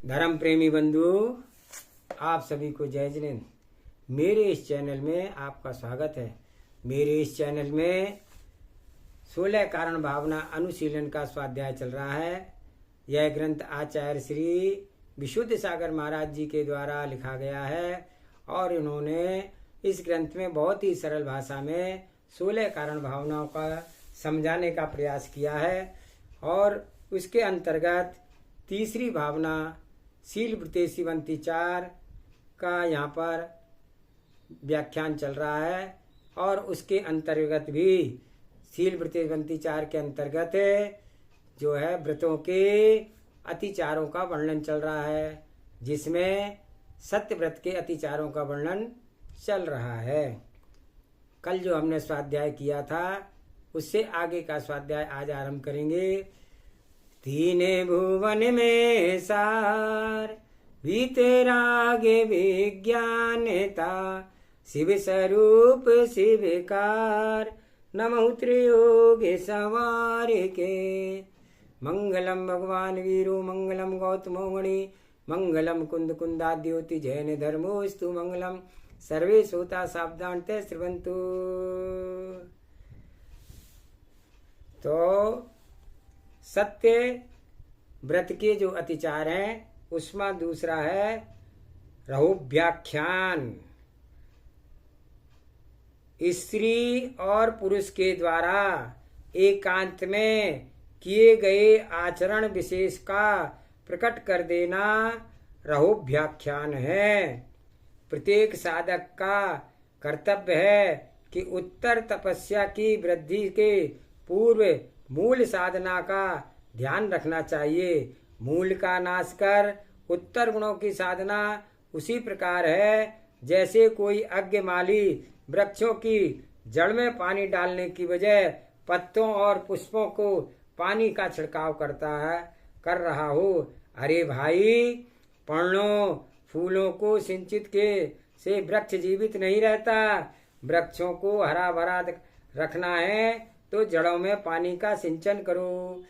धर्म प्रेमी बंधु, आप सभी को जय जिनेन्द्र। मेरे इस चैनल में आपका स्वागत है। मेरे इस चैनल में 16 कारण भावना अनुशीलन का स्वाध्याय चल रहा है। यह ग्रंथ आचार्य श्री विशुद्ध सागर महाराज जी के द्वारा लिखा गया है और इन्होंने इस ग्रंथ में बहुत ही सरल भाषा में 16 कारण भावनाओं का समझाने का प्रयास किया है और उसके अंतर्गत तीसरी भावना शील वृत्ति शिवंती 4 का यहाँ पर व्याख्यान चल रहा है और उसके अंतर्गत भी शील वृत्ति शिवंती 4 के अंतर्गत जो है व्रतों के अतिचारों का वर्णन चल रहा है, जिसमें सत्य व्रत के अतिचारों का वर्णन चल रहा है। कल जो हमने स्वाध्याय किया था उससे आगे का स्वाध्याय आज आरंभ करेंगे। तीने भुवन में सार वीतरागे विज्ञानता शिव स्वरूप शिवकार नमः त्रियोगे सवार के। मंगलम भगवान वीरो मंगलम गौतमो मणि मंगलम कुंद कुंदाद्योति जैन धर्मोस्तु मंगलम सर्वे सोता सावधान ते श्रवन्तु। तो सत्य व्रत के जो अतिचार हैं उसमें दूसरा है रहुव्याख्यान। स्त्री और पुरुष के द्वारा एकांत में किए गए आचरण विशेष का प्रकट कर देना रहुव्याख्यान है। प्रत्येक साधक का कर्तव्य है कि उत्तर तपस्या की वृद्धि के पूर्व मूल साधना का ध्यान रखना चाहिए। मूल का नाश कर उत्तर गुणों की साधना उसी प्रकार है जैसे कोई अज्ञमाली वृक्षों की जड़ में पानी डालने की बजाय पत्तों और पुष्पों को पानी का छिड़काव कर रहा हो। अरे भाई, पर्णों फूलों को सिंचित के से वृक्ष जीवित नहीं रहता। वृक्षों को हरा भरा रखना है तो जड़ों में पानी का सिंचन करो।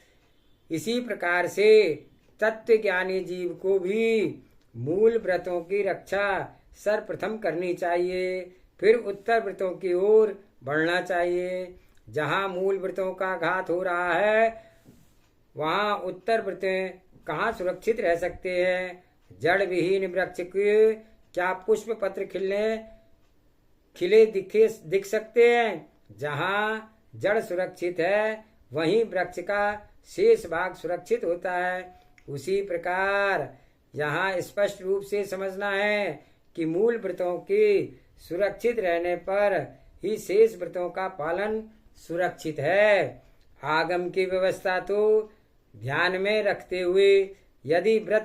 इसी प्रकार से तत्व ज्ञानी जीव को भी मूल व्रतों की रक्षा सर्वप्रथम करनी चाहिए, फिर उत्तर व्रतों की ओर बढ़ना चाहिए। जहाँ मूल व्रतों का घात हो रहा है वहाँ उत्तर व्रत कहाँ सुरक्षित रह सकते हैं। जड़ विहीन वृक्ष के क्या पुष्प पत्र खिले दिख सकते हैं। जहाँ जड़ सुरक्षित है वहीं वृक्ष का शेष भाग सुरक्षित होता है। उसी प्रकार यहाँ स्पष्ट रूप से समझना है कि मूल व्रतों के सुरक्षित रहने पर ही शेष व्रतों का पालन सुरक्षित है। आगम की व्यवस्था तो ध्यान में रखते हुए यदि व्रत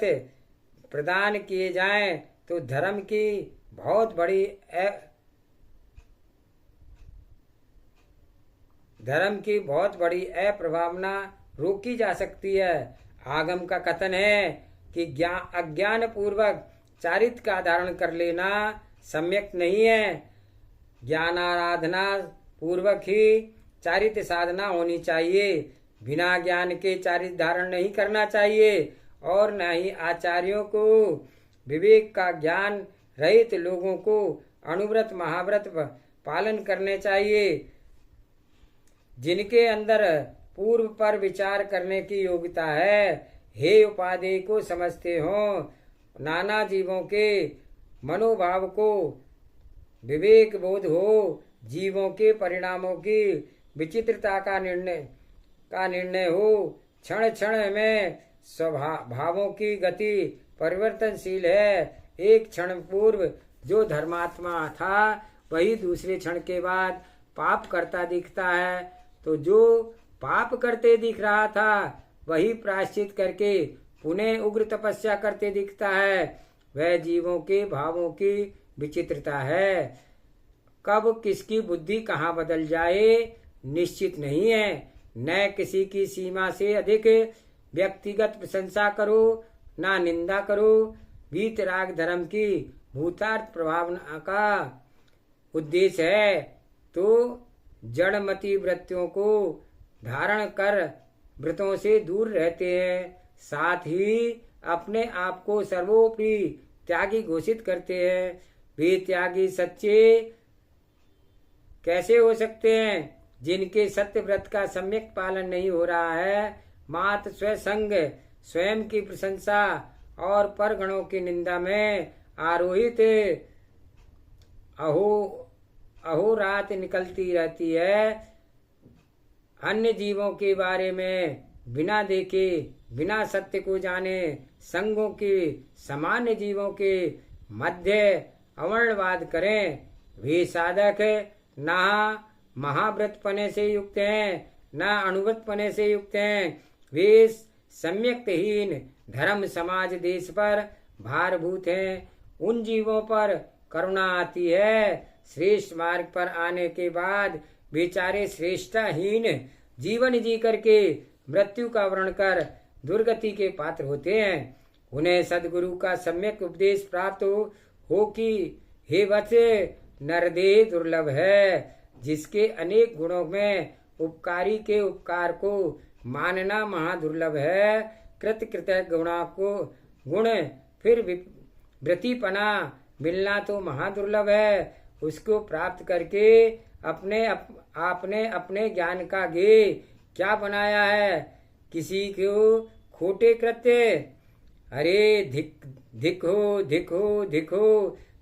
प्रदान किए जाएं तो धर्म की बहुत बड़ी अप्रभावना रोकी जा सकती है। आगम का कथन है कि अज्ञान पूर्वक चारित्र का धारण कर लेना सम्यक नहीं है। ज्ञानाराधना पूर्वक ही चारित्र साधना होनी चाहिए। बिना ज्ञान के चारित्र धारण नहीं करना चाहिए और न ही आचार्यों को विवेक का ज्ञान रहित लोगों को अनुव्रत महाव्रत पालन करने चाहिए। जिनके अंदर पूर्व पर विचार करने की योग्यता है, हे उपादेय को समझते हो, नाना जीवों के मनोभाव को विवेक बोध हो, जीवों के परिणामों की विचित्रता का निर्णय हो। क्षण क्षण में स्वभावों की गति परिवर्तनशील है। एक क्षण पूर्व जो धर्मात्मा था वही दूसरे क्षण के बाद पाप करता दिखता है, तो जो पाप करते दिख रहा था वही प्रायश्चित करके पुनः उग्र तपस्या करते दिखता है। वह जीवों के भावों की विचित्रता है। कब किसकी बुद्धि कहाँ बदल जाए निश्चित नहीं है। न किसी की सीमा से अधिक व्यक्तिगत प्रशंसा करो, ना निंदा करो। वीतराग धर्म की भूतार्थ प्रभावना का उद्देश्य है तो जड़मती वृत्तियों को धारण कर व्रतों से दूर रहते हैं। साथ ही अपने आप को सर्वोपरि त्यागी घोषित करते हैं, वे त्यागी सच्चे कैसे हो सकते हैं जिनके सत्य व्रत का सम्यक पालन नहीं हो रहा है, मात्र स्वसंग, स्वयं की प्रशंसा और परगणों की निंदा में आरोहित अहो रात निकलती रहती है। अन्य जीवों के बारे में बिना देखे, बिना सत्य को जाने, संगों के सामान्य जीवों के मध्य अवर्णवाद करें। वे साधक ना महाव्रत पने से युक्त हैं, ना अणुव्रत पने से युक्त हैं। वे सम्यक्तहीन धर्म समाज देश पर भारभूत हैं। उन जीवों पर करुणा आती है। श्रेष्ठ मार्ग पर आने के बाद बेचारे श्रेष्ठहीन जीवन जी करके मृत्यु का वर्ण कर दुर्गति के पात्र होते हैं। उन्हें सदगुरु का सम्यक उपदेश प्राप्त हो कि हे वत्स, नरदेह दुर्लभ है, जिसके अनेक गुणों में उपकारी के उपकार को मानना महादुर्लभ है। कृत्य गुणा को गुण फिर वृत्तिपना मिलना तो महादुर्लभ है। उसको प्राप्त करके आपने अपने ज्ञान का गे क्या बनाया है? किसी को खोटे कृत्य। अरे धिक्को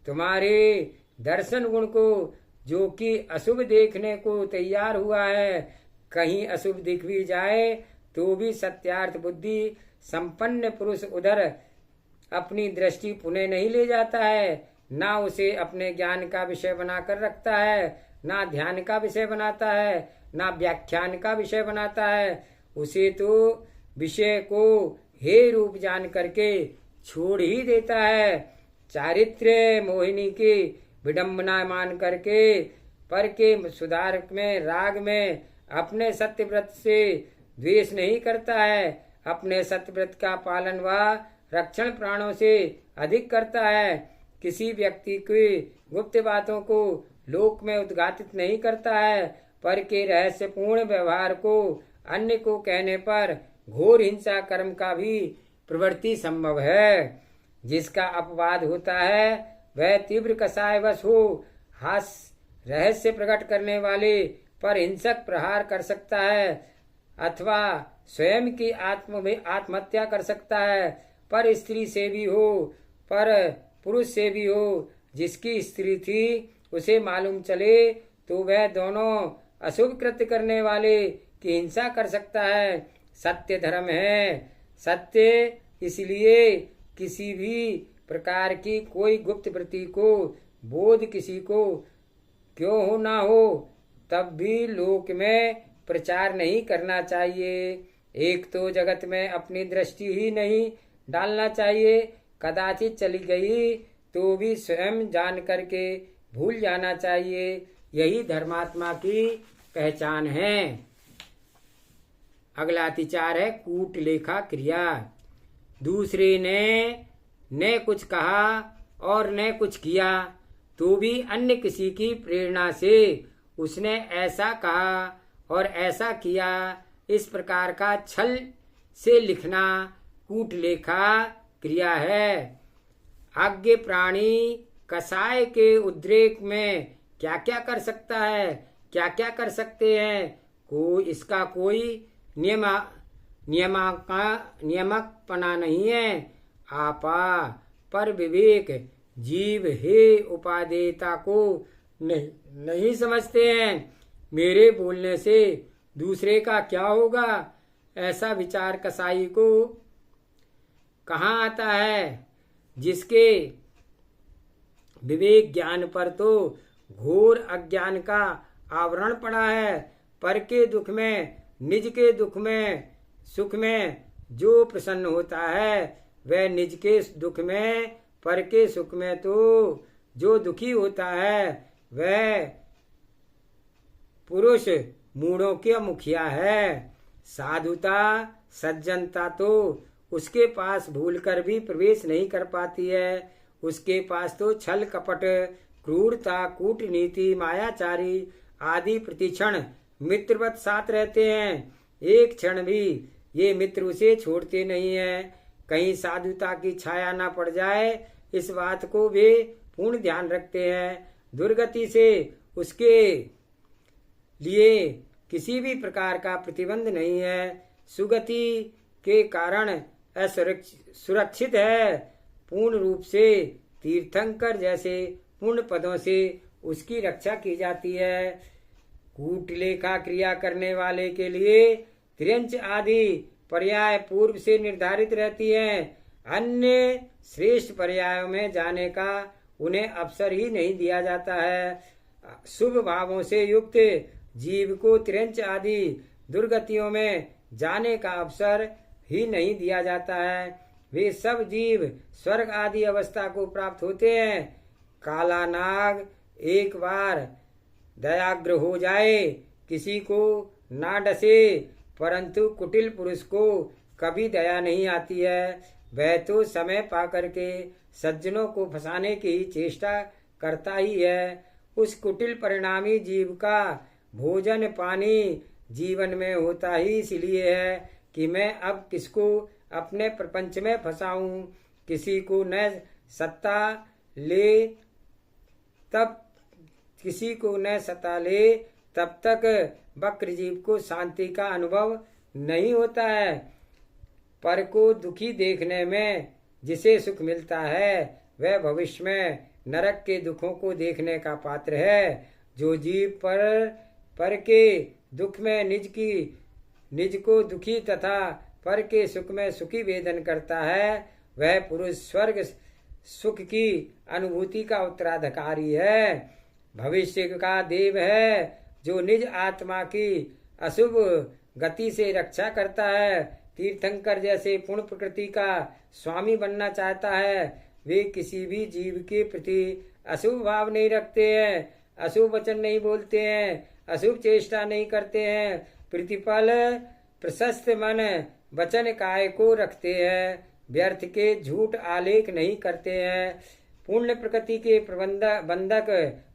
तुम्हारे दर्शन गुण को, जो कि अशुभ देखने को तैयार हुआ है। कहीं अशुभ दिख भी जाए तो भी सत्यार्थ बुद्धि संपन्न पुरुष उधर अपनी दृष्टि पुनः नहीं ले जाता है, ना उसे अपने ज्ञान का विषय बनाकर रखता है, ना ध्यान का विषय बनाता है, ना व्याख्यान का विषय बनाता है। उसे तो विषय को हे रूप जान करके छोड़ ही देता है। चारित्र्य मोहिनी की विडंबना मान करके पर के सुधार में, राग में अपने सत्यव्रत से द्वेष नहीं करता है। अपने सत्यव्रत का पालन व रक्षण प्राणों से अधिक करता है। किसी व्यक्ति की गुप्त बातों को लोक में उद्घाटित नहीं करता है, पर के रहस्यपूर्ण व्यवहार को अन्य को कहने पर घोर हिंसा कर्म का भी प्रवृत्ति संभव है। जिसका अपवाद होता है वह तीव्र कसायवश हो हास्य रहस्य प्रकट करने वाले पर हिंसक प्रहार कर सकता है, अथवा स्वयं की आत्महत्या कर सकता है। पर स्त्री से भी हो, पर पुरुष से भी हो, जिसकी स्त्री थी उसे मालूम चले तो वह दोनों अशुभ कृत्य करने वाले की हिंसा कर सकता है। सत्य धर्म है। सत्य इसलिए किसी भी प्रकार की कोई गुप्त वृत्ति को बोध किसी को क्यों हो ना हो, तब भी लोक में प्रचार नहीं करना चाहिए। एक तो जगत में अपनी दृष्टि ही नहीं डालना चाहिए। कदाचित चली गई तो भी स्वयं जान करके भूल जाना चाहिए। यही धर्मात्मा की पहचान है। अगला अतिचार है कूट लेखा क्रिया। दूसरे ने न कुछ कहा और न कुछ किया तो भी अन्य किसी की प्रेरणा से उसने ऐसा कहा और ऐसा किया, इस प्रकार का छल से लिखना कूटलेखा क्रिया है। अज्ञ प्राणी कसाय के उद्रेक में क्या क्या कर सकता है, क्या क्या कर सकते हैं, इसका कोई नियमकपना नहीं है। आपा पर विवेक जीव हे उपादेयता को नहीं समझते हैं। मेरे बोलने से दूसरे का क्या होगा, ऐसा विचार कसाई को कहाँ आता है। जिसके विवेक ज्ञान पर तो घोर अज्ञान का आवरण पड़ा है। पर के दुख में, निज के दुख में, सुख में जो प्रसन्न होता है वह निज के दुख में, पर के सुख में तो जो दुखी होता है वह पुरुष मूढ़ों के मुखिया है। साधुता सज्जनता तो उसके पास भूलकर भी प्रवेश नहीं कर पाती है। उसके पास तो छल कपट, क्रूरता, कूटनीति, मायाचारी आदि प्रतिक्षण मित्रवत साथ रहते हैं। एक क्षण भी ये मित्र उसे छोड़ते नहीं है। कहीं साधुता की छाया ना पड़ जाए, इस बात को वे पूर्ण ध्यान रखते हैं। दुर्गति से उसके लिए किसी भी प्रकार का प्रतिबंध नहीं है। सुगति के कारण सुरक्षित है। पूर्ण रूप से तीर्थंकर जैसे पूर्ण पदों से उसकी रक्षा की जाती है। कूटलेखा क्रिया करने वाले के लिए त्र्यंच आदि पर्याय पूर्व से निर्धारित रहती हैं। अन्य श्रेष्ठ पर्यायों में जाने का उन्हें अवसर ही नहीं दिया जाता है। शुभ भावों से युक्त जीव को त्र्यंच आदि दुर्गतियों में जाने का अवसर ही नहीं दिया जाता है। वे सब जीव स्वर्ग आदि अवस्था को प्राप्त होते हैं। काला नाग एक बार दयाग्र हो जाए, किसी को ना डसे, परंतु कुटिल पुरुष को कभी दया नहीं आती है। वह तो समय पाकर के सज्जनों को फंसाने की चेष्टा करता ही है। उस कुटिल परिणामी जीव का भोजन पानी जीवन में होता ही इसलिए है कि मैं अब किसको अपने प्रपंच में फंसाऊं। किसी को न सत्ता ले तब तक वक्र जीव को शांति का अनुभव नहीं होता है। पर को दुखी देखने में जिसे सुख मिलता है, वह भविष्य में नरक के दुखों को देखने का पात्र है। जो जीव पर के दुख में निज को दुखी तथा पर के सुख में सुखी वेदन करता है, वह पुरुष स्वर्ग सुख की अनुभूति का उत्तराधिकारी है। भविष्य का देव है जो निज आत्मा की अशुभ गति से रक्षा करता है। तीर्थंकर जैसे पूर्ण प्रकृति का स्वामी बनना चाहता है। वे किसी भी जीव के प्रति अशुभ भाव नहीं रखते हैं, अशुभ वचन नहीं बोलते हैं, अशुभ चेष्टा नहीं करते हैं। प्रतिपल प्रशस्त मन वचन काय को रखते हैं, व्यर्थ के झूठ आलेख नहीं करते हैं। पूर्ण प्रकृति के बंधक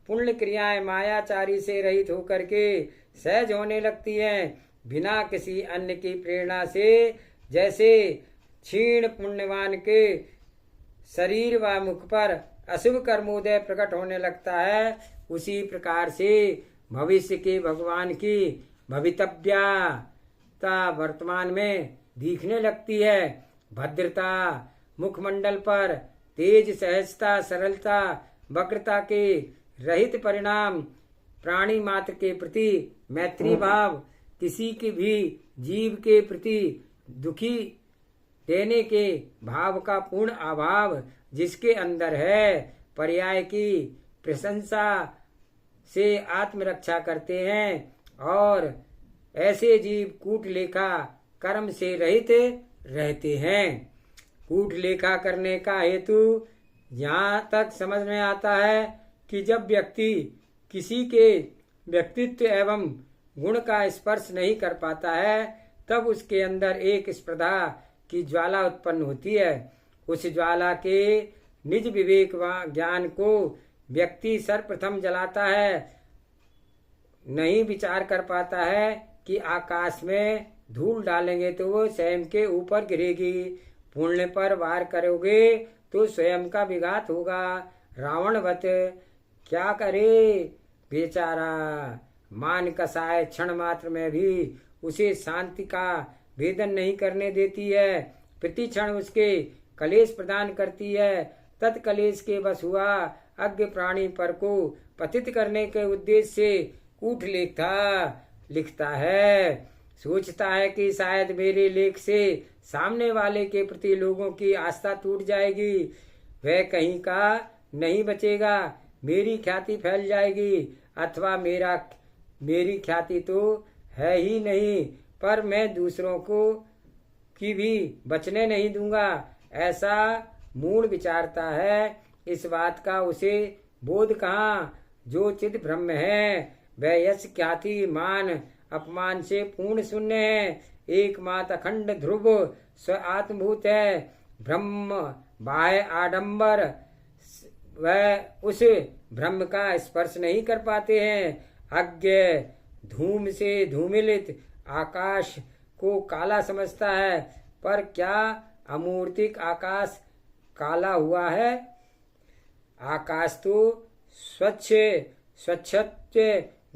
पुण्य क्रियाएं मायाचारी से रहित होकर के सहज होने लगती हैं। बिना किसी अन्य की प्रेरणा से जैसे क्षीण पुण्यवान के शरीर व मुख पर अशुभ कर्मोदय प्रकट होने लगता है, उसी प्रकार से भविष्य के भगवान की भवितव्यता वर्तमान में दिखने लगती है। भद्रता मुखमंडल पर, तेज, सहजता, सरलता, वक्रता के रहित परिणाम, प्राणी मात्र के प्रति मैत्री भाव, किसी के भी जीव के प्रति दुखी देने के भाव का पूर्ण अभाव जिसके अंदर है, पर्याय की प्रशंसा से आत्मरक्षा करते हैं और ऐसे जीव कूटलेखा कर्म से रहित रहते हैं। कूटलेखा करने का हेतु यहाँ तक समझ में आता है कि जब व्यक्ति किसी के व्यक्तित्व एवं गुण का स्पर्श नहीं कर पाता है, तब उसके अंदर एक स्पर्धा की ज्वाला उत्पन्न होती है। उस ज्वाला के निज विवेक व ज्ञान को व्यक्ति सर्वप्रथम जलाता है। नहीं विचार कर पाता है कि आकाश में धूल डालेंगे तो वो स्वयं के ऊपर गिरेगी, पुण्य पर वार करोगे तो स्वयं का विघात होगा। रावणवत क्या करे बेचारा, मान कसाय क्षण मात्र में भी उसे शांति का भेदन नहीं करने देती है, प्रति क्षण उसके कलेश प्रदान करती है। तत्कलेश के बस हुआ अज्ञ प्राणी पर को पतित करने के उद्देश्य से कूटलेखा लिखता है। सोचता है कि शायद मेरे लेख से सामने वाले के प्रति लोगों की आस्था टूट जाएगी, वह कहीं का नहीं बचेगा, मेरी ख्याति फैल जाएगी, अथवा मेरी ख्याति तो है ही नहीं, पर मैं दूसरों को की भी बचने नहीं दूंगा, ऐसा मूढ़ विचारता है। इस बात का उसे बोध कहाँ, जो चिद ब्रह्म है वह यश ख्याति मान अपमान से पूर्ण शून्य है, एकमात्र अखंड ध्रुव स्व आत्मभूत है। ब्रह्म बाह्य आडंबर वह उस ब्रह्म का स्पर्श नहीं कर पाते हैं। अज्ञ धूम से धूमिलित आकाश को काला समझता है, पर क्या अमूर्तिक आकाश काला हुआ है। आकाश तो स्वच्छत्व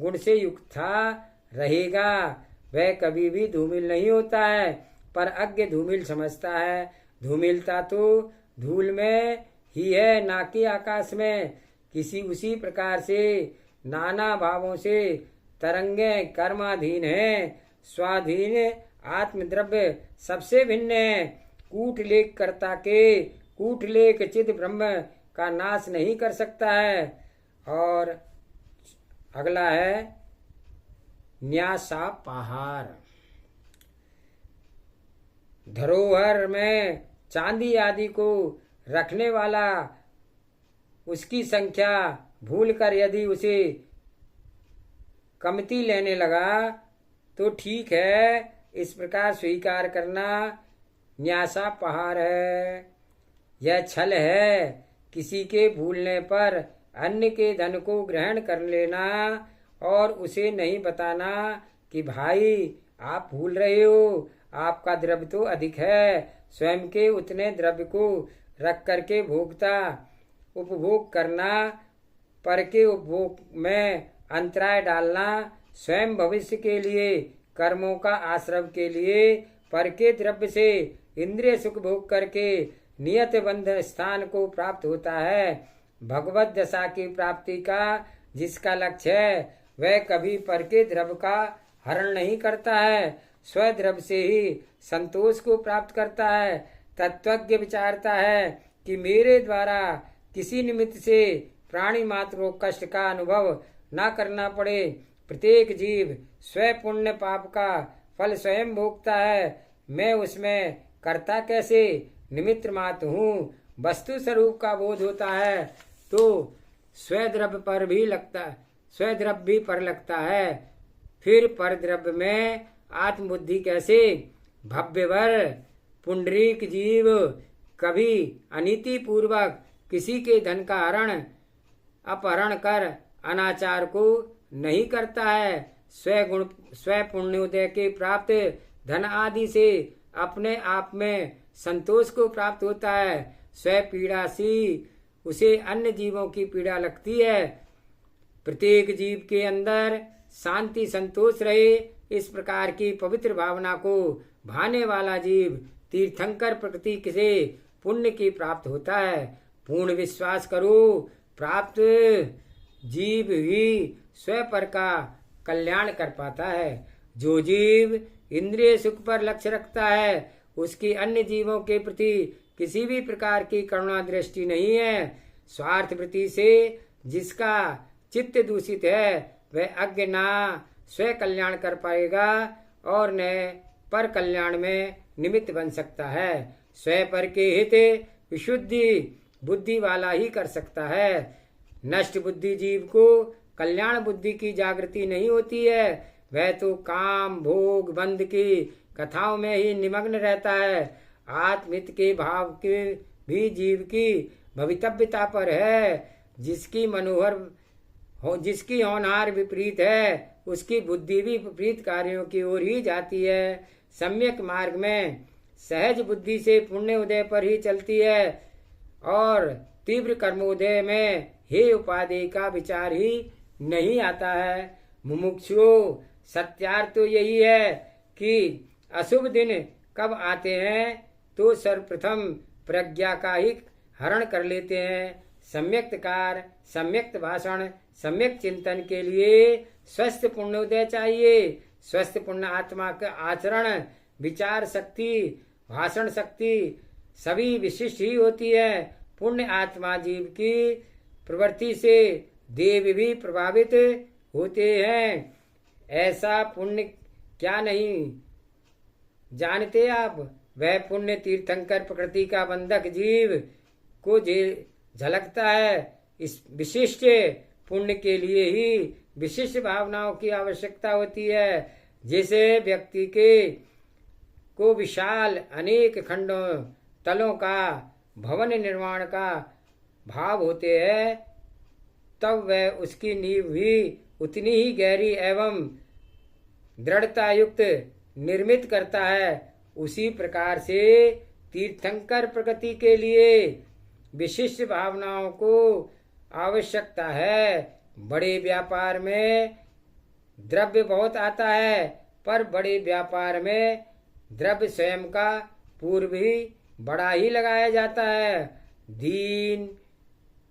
गुण से युक्त था रहेगा, वह कभी भी धूमिल नहीं होता है, पर अज्ञ धूमिल समझता है। धूमिलता तो धूल में ही है, ना कि आकाश में। किसी उसी प्रकार से नाना भावों से तरंगे कर्माधीन हैं। स्वाधीन आत्मद्रव्य सबसे भिन्न है। कूटलेख कर्ता के कूटलेख चिद ब्रह्म का नाश नहीं कर सकता है। और अगला है न्यासापहार। धरोहर में चांदी आदि को रखने वाला उसकी संख्या भूलकर यदि उसे कमती लेने लगा तो ठीक है, इस प्रकार स्वीकार करना न्यासापहार है। यह छल है। किसी के भूलने पर अन्य के धन को ग्रहण कर लेना और उसे नहीं बताना कि भाई आप भूल रहे हो, आपका द्रव्य तो अधिक है। स्वयं के उतने द्रव्य को रख करके भोगता उपभोग करना, पर के उपभोग में अंतराय डालना, स्वयं भविष्य के लिए कर्मों का आश्रव के लिए पर के द्रव्य से इंद्रिय सुख भोग करके नियत बंध स्थान को प्राप्त होता है। भगवत दशा की प्राप्ति का जिसका लक्ष्य है वह कभी पर के द्रव्य का हरण नहीं करता है, स्वद्रव्य से ही संतोष को प्राप्त करता है। तत्वज्ञ विचारता है कि मेरे द्वारा किसी निमित्त से प्राणी मात्र को कष्ट का अनुभव न करना पड़े। प्रत्येक जीव स्वयं पुण्य पाप का फल स्वयं भोगता है। मैं उसमें कर्ता कैसे निमित्त मात्र हूँ। वस्तु स्वरूप का बोध होता है तो स्वद्रव्य पर भी लगता है। फिर पर द्रव्य में आत्मबुद्धि कैसे। भव्यवर पुंडरीक जीव कभी अनीति पूर्वक किसी के धन का अपहरण कर अनाचार को नहीं करता है। स्व पुण्योदय के प्राप्त धन आदि से अपने आप में संतोष को प्राप्त होता है। स्व पीड़ा सी उसे अन्य जीवों की पीड़ा लगती है। प्रत्येक जीव के अंदर शांति संतोष रहे, इस प्रकार की पवित्र भावना को भाने वाला जीव तीर्थंकर प्रकृति से पुण्य की प्राप्त होता है। पूर्ण विश्वास करो, प्राप्त जीव ही स्वपर का कल्याण कर पाता है। जो जीव इंद्रिय सुख पर लक्ष्य रखता है उसकी अन्य जीवों के प्रति किसी भी प्रकार की करुणा दृष्टि नहीं है। स्वार्थ वृत्ति से जिसका चित्त दूषित है वह अज्ञ ना स्व कल्याण कर पाएगा और न पर कल्याण में निमित्त बन सकता है। स्व पर के हित विशुद्धि बुद्धि वाला ही कर सकता है। नष्ट बुद्धि जीव को कल्याण बुद्धि की जागृति नहीं होती है। वह तो काम भोग बंध की कथाओं में ही निमग्न रहता है। आत्मित के भाव के भी जीव की भवितव्यता पर है। जिसकी होनहार विपरीत है उसकी बुद्धि भी विपरीत कार्यों की ओर ही जाती है। सम्यक मार्ग में सहज बुद्धि से पुण्य उदय पर ही चलती है और तीव्र कर्मोदय में हे उपाधि का विचार ही नहीं आता है। मुमुक्षुओं, सत्यार्थ तो यही है कि अशुभ दिन कब आते हैं तो सर्वप्रथम प्रज्ञा का ही हरण कर लेते हैं। सम्यक्त कार्य, सम्यक्त भाषण, सम्यक चिंतन के लिए स्वस्थ पुण्योदय चाहिए। स्वस्थ पुण्य आत्मा का आचरण, विचार शक्ति, भाषण शक्ति सभी विशिष्ट ही होती है। पुण्य आत्मा जीव की प्रवृत्ति से देव भी प्रभावित होते हैं। ऐसा पुण्य क्या नहीं जानते आप। वह पुण्य तीर्थंकर प्रकृति का बंधक जीव को झलकता है। इस विशिष्ट पुण्य के लिए ही विशिष्ट भावनाओं की आवश्यकता होती है। जैसे व्यक्ति को विशाल अनेक खंडों तलों का भवन निर्माण का भाव होते हैं, तब वह उसकी नींव भी उतनी ही गहरी एवं दृढ़ता युक्त निर्मित करता है। उसी प्रकार से तीर्थंकर प्रकृति के लिए विशिष्ट भावनाओं को आवश्यकता है। बड़े व्यापार में द्रव्य बहुत आता है, पर बड़े व्यापार में द्रव्य स्वयं का पूर्व ही बड़ा ही लगाया जाता है। दीन,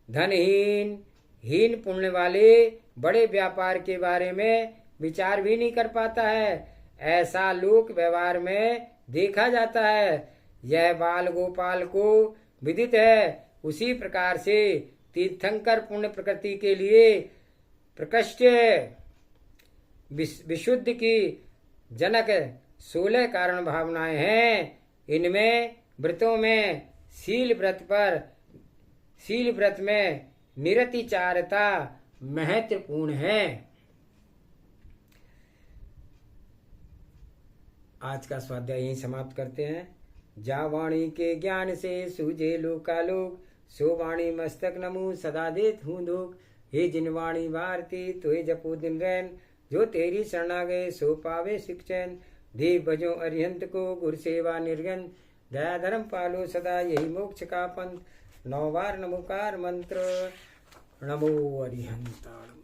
धनहीन, हीन पुण्य वाले बड़े व्यापार के बारे में विचार भी नहीं कर पाता है। ऐसा लोक व्यवहार में देखा जाता है। यह बाल गोपाल को विदित है। उसी प्रकार से तीर्थंकर पुण्य प्रकृति के लिए प्रकृष्ट विशुद्ध की जनक 16 कारण भावनाएं हैं। इनमें व्रतों में शील व्रत में निरतिचारता महत्वपूर्ण है। आज का स्वाध्याय यहीं समाप्त करते हैं। जा वाणी के ज्ञान से सूझे लोकालोक, सो वाणी मस्तक नमु सदा देत हूँ दुख। हे जिन वाणी भारती तुए जपो दिन रैन, जो तेरी शरणा गए सो पावे शिक्षण। देव भजो अरिहंत को गुरु सेवा निर्गन, दया धर्म पालो सदा यही मोक्ष का पंथ। 9 बार नमोकार मंत्र। नमो अरिहंताणं।